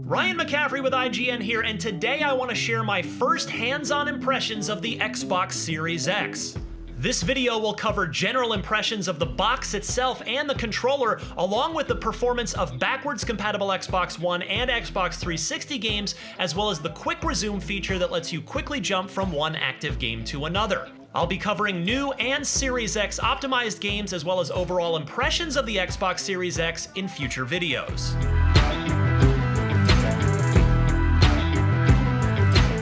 Ryan McCaffrey with IGN here, and today I want to share my first hands-on impressions of the Xbox Series X. This video will cover general impressions of the box itself and the controller, along with the performance of backwards compatible Xbox One and Xbox 360 games, as well as the quick resume feature that lets you quickly jump from one active game to another. I'll be covering new and Series X optimized games, as well as overall impressions of the Xbox Series X in future videos.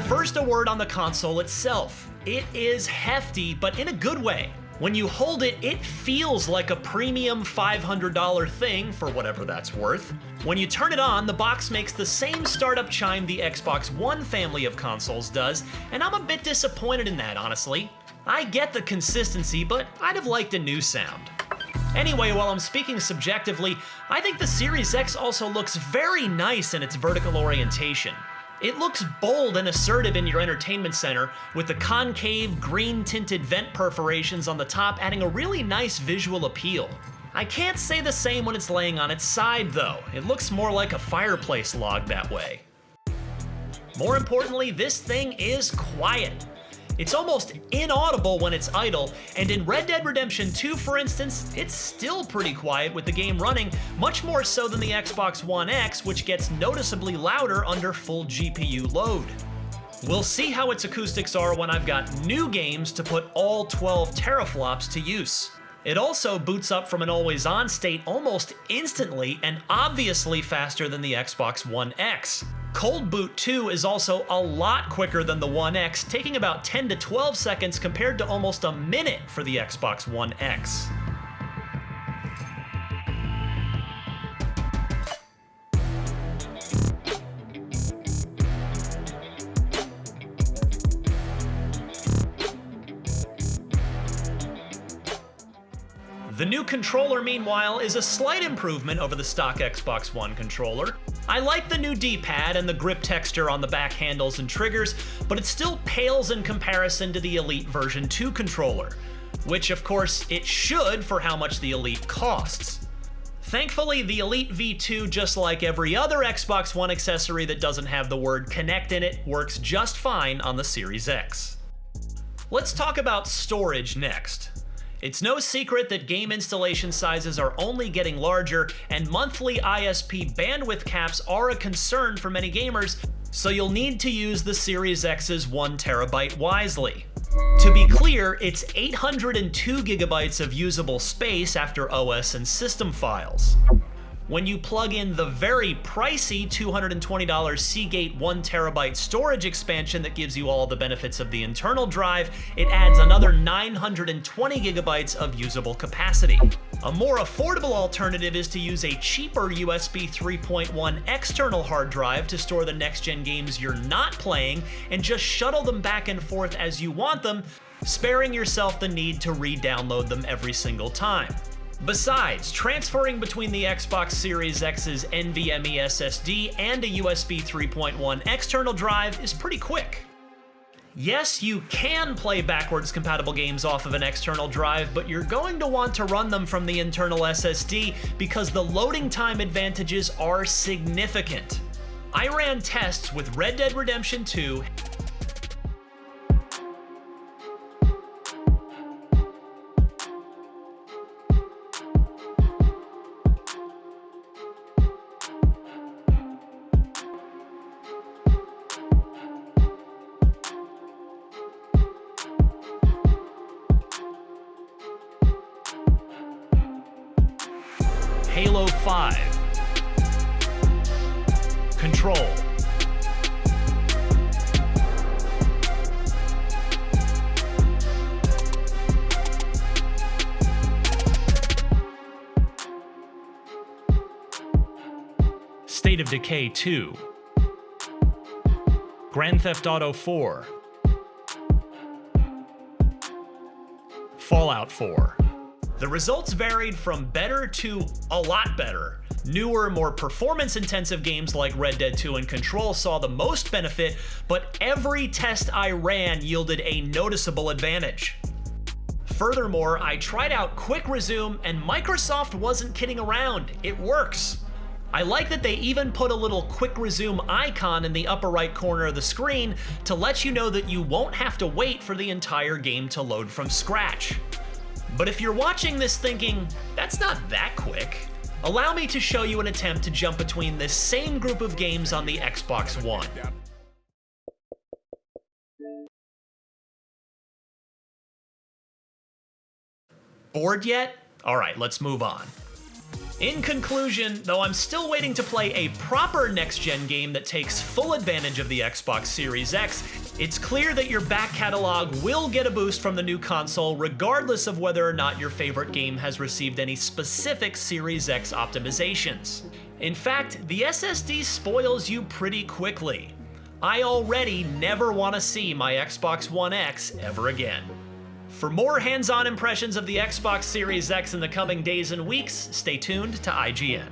First, a word on the console itself. It is hefty, but in a good way. When you hold it, it feels like a premium $500 thing, for whatever that's worth. When you turn it on, the box makes the same startup chime the Xbox One family of consoles does, and I'm a bit disappointed in that, honestly. I get the consistency, but I'd have liked a new sound. Anyway, while I'm speaking subjectively, I think the Series X also looks very nice in its vertical orientation. It looks bold and assertive in your entertainment center, with the concave, green-tinted vent perforations on the top adding a really nice visual appeal. I can't say the same when it's laying on its side, though. It looks more like a fireplace log that way. More importantly, this thing is quiet. It's almost inaudible when it's idle, and in Red Dead Redemption 2, for instance, it's still pretty quiet with the game running, much more so than the Xbox One X, which gets noticeably louder under full GPU load. We'll see how its acoustics are when I've got new games to put all 12 teraflops to use. It also boots up from an always-on state almost instantly and obviously faster than the Xbox One X. Cold Boot 2 is also a lot quicker than the One X, taking about 10 to 12 seconds compared to almost a minute for the Xbox One X. The new controller, meanwhile, is a slight improvement over the stock Xbox One controller. I like the new D-pad and the grip texture on the back handles and triggers, but it still pales in comparison to the Elite version 2 controller, which of course it should for how much the Elite costs. Thankfully, the Elite V2, just like every other Xbox One accessory that doesn't have the word Connect in it, works just fine on the Series X. Let's talk about storage next. It's no secret that game installation sizes are only getting larger, and monthly ISP bandwidth caps are a concern for many gamers, so you'll need to use the Series X's 1 terabyte wisely. To be clear, it's 802 gigabytes of usable space after OS and system files. When you plug in the very pricey $220 Seagate 1 terabyte storage expansion that gives you all the benefits of the internal drive, it adds another 920 gigabytes of usable capacity. A more affordable alternative is to use a cheaper USB 3.1 external hard drive to store the next-gen games you're not playing and just shuttle them back and forth as you want them, sparing yourself the need to re-download them every single time. Besides, transferring between the Xbox Series X's NVMe SSD and a USB 3.1 external drive is pretty quick. Yes, you can play backwards compatible games off of an external drive, but you're going to want to run them from the internal SSD because the loading time advantages are significant. I ran tests with Red Dead Redemption 2, Halo 5, Control, State of Decay 2, Grand Theft Auto 4, Fallout 4. The results varied from better to a lot better. Newer, more performance-intensive games like Red Dead 2 and Control saw the most benefit, but every test I ran yielded a noticeable advantage. Furthermore, I tried out Quick Resume, and Microsoft wasn't kidding around. It works. I like that they even put a little quick resume icon in the upper right corner of the screen to let you know that you won't have to wait for the entire game to load from scratch. But if you're watching this thinking, that's not that quick, allow me to show you an attempt to jump between this same group of games on the Xbox One. Bored yet? Alright, let's move on. In conclusion, though I'm still waiting to play a proper next-gen game that takes full advantage of the Xbox Series X, it's clear that your back catalog will get a boost from the new console regardless of whether or not your favorite game has received any specific Series X optimizations. In fact, the SSD spoils you pretty quickly. I already never want to see my Xbox One X ever again. For more hands-on impressions of the Xbox Series X in the coming days and weeks, stay tuned to IGN.